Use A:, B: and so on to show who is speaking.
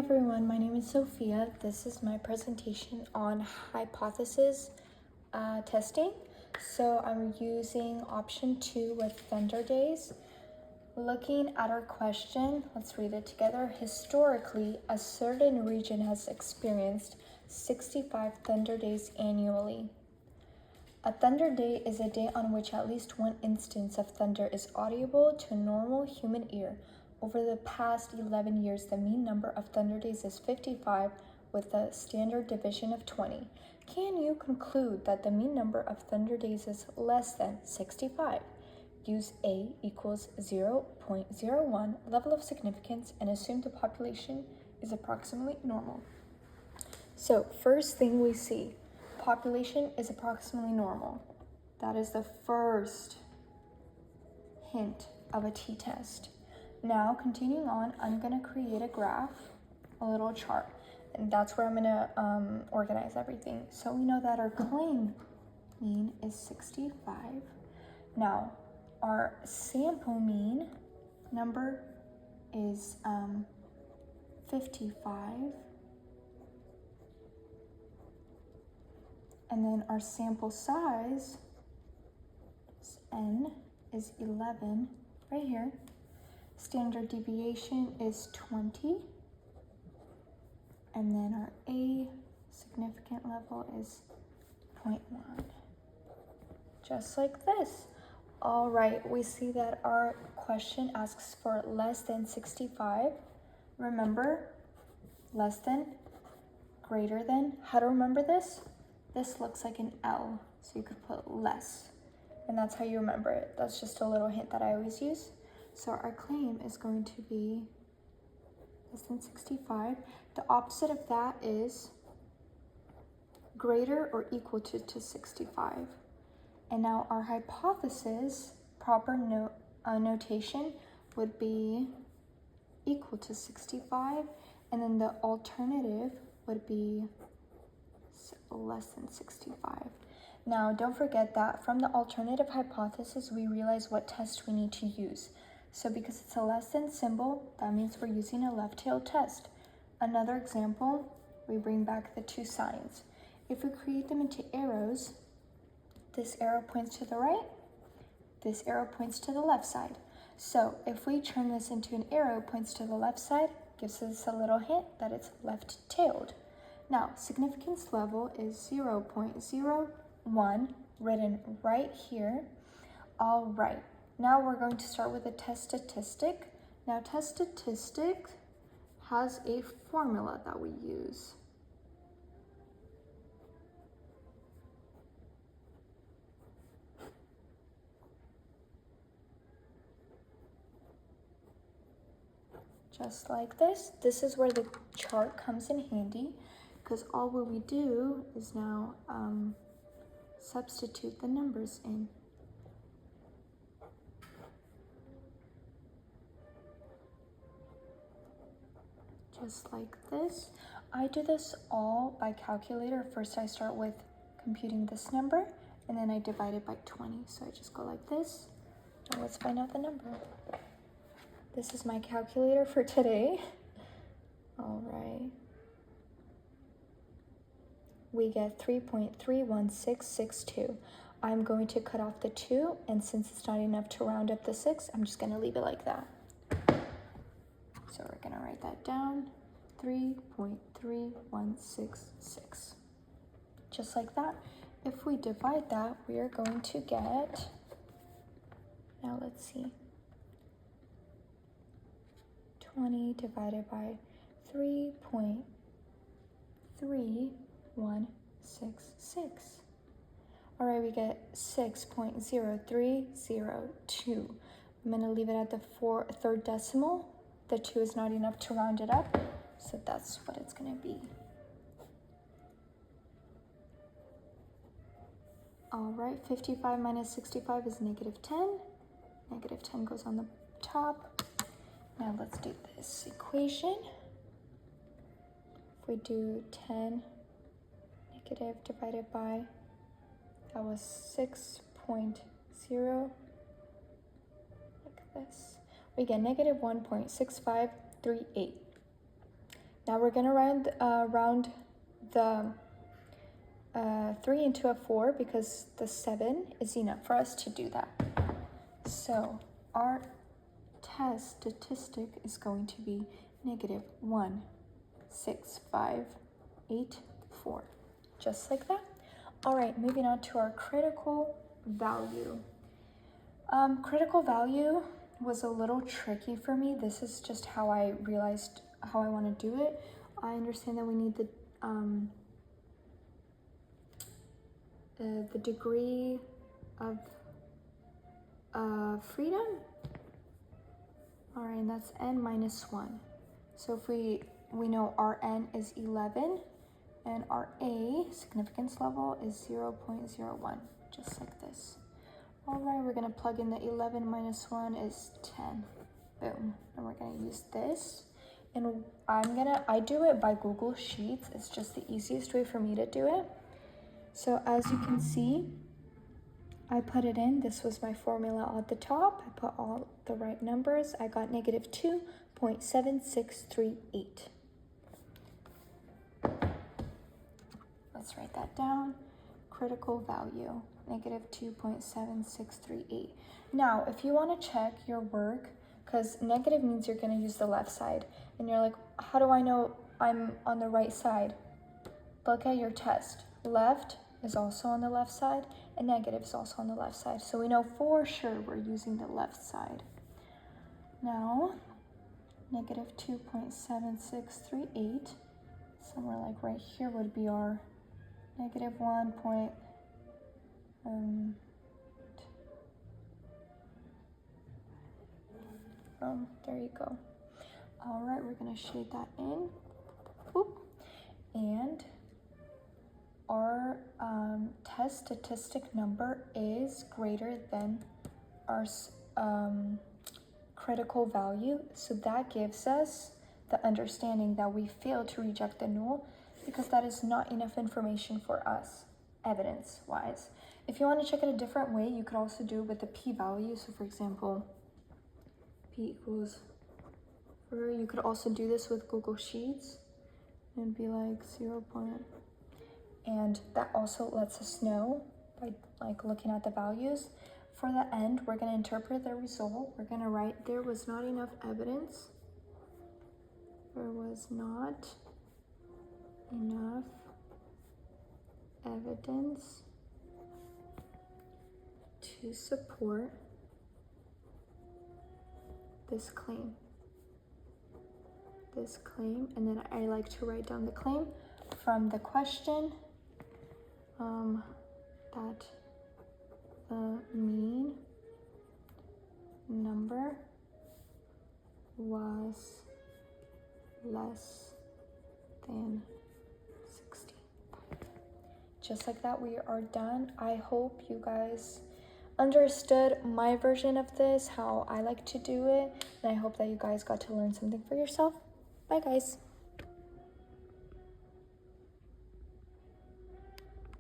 A: everyone, my name is Sophia. This is my presentation on hypothesis testing. So I'm using option 2 with Thunder Days. Looking at our question, let's read it together. Historically, a certain region has experienced 65 Thunder Days annually. A thunder day is a day on which at least one instance of thunder is audible to a normal human ear. Over the past 11 years, the mean number of thunder days is 55 with a standard division of 20. Can you conclude that the mean number of thunder days is less than 65? Use A equals 0.01 level of significance and assume the population is approximately normal. So first thing we see, population is approximately normal. That is the first hint of a t-test. Now, continuing on, I'm going to create a graph, a little chart, and that's where I'm going to organize everything. So we know that our claim mean is 65. Now, our sample mean number is 55. And then our sample size, n, is 11, right here. Standard deviation is 20. And then our A significant level is 0.1. Just like this. All right, we see that our question asks for less than 65. Remember, less than, greater than. How to remember this? This looks like an L, so you could put less. And that's how you remember it. That's just a little hint that I always use. So our claim is going to be less than 65. The opposite of that is greater or equal to 65. And now our hypothesis, proper notation would be equal to 65. And then the alternative would be less than 65. Now, don't forget that from the alternative hypothesis, we realize what test we need to use. So because it's a less than symbol, that means we're using a left-tailed test. Another example, we bring back the two signs. If we create them into arrows, this arrow points to the right, this arrow points to the left side. So if we turn this into an arrow points to the left side, gives us a little hint that it's left-tailed. Now, significance level is 0.01, written right here. All right, now we're going to start with a test statistic. Now, test statistic has a formula that we use. Just like this. This is where the chart comes in handy, because all we do is now substitute the numbers in. Just like this. I do this all by calculator. First I start with computing this number, and then I divide it by 20. So I just go like this. Now let's find out the number. This is my calculator for today. All right. We get 3.31662. I'm going to cut off the 2, and since it's not enough to round up the 6, I'm just going to leave it like that. So we're going to write that down, 3.3166. Just like that. If we divide that, we are going to get, now let's see, 20 divided by 3.3166. All right, we get 6.0302. I'm gonna leave it at the third decimal. The 2 is not enough to round it up, so that's what it's gonna be. All right, 55 minus 65 is -10. -10 goes on the top. Now let's do this equation. If we do 10 negative divided by, that was 6.0, like this. We get -1.6538. Now we're gonna round the 3 into a 4 because the 7 is enough for us to do that. So our test statistic is going to be negative 1, 6, 5, 8, 4. Just like that. All right, moving on to our critical value. Critical value was a little tricky for me. This is just how I realized how I want to do it. I understand that we need the degree of freedom. All right, and that's n minus 1. So if we know our n is 11 and our a significance level is 0.01, just like this. All right, we're gonna plug in the 11 minus 1 is 10. Boom. And we're gonna use this. And I do it by Google Sheets. It's just the easiest way for me to do it. So as you can see, I put it in. This was my formula at the top. I put all the right numbers. I got negative 2.7638. Let's write that down. Critical value, negative 2.7638. Now, if you want to check your work, because negative means you're going to use the left side, and you're like, how do I know I'm on the right side? Look at your test. Left is also on the left side, and negative is also on the left side. So we know for sure we're using the left side. Now, negative 2.7638, somewhere like right here would be our negative 1 point, there you go. All right, we're gonna shade that in. Oop. And our test statistic number is greater than our critical value. So that gives us the understanding that we failed to reject the null because that is not enough information for us, evidence-wise. If you want to check it a different way, you could also do it with the p-value. So for example, p equals, or you could also do this with Google Sheets and be like 0. And that also lets us know by like looking at the values. For the end, we're going to interpret the result. We're going to write, there was not enough evidence. There was not enough evidence to support this claim. And then I like to write down the claim from the question, that the mean number was less than 60. Just like that, we are done. I hope you guys understood my version of this, how I like to do it, and I hope that you guys got to learn something for yourself. Bye guys.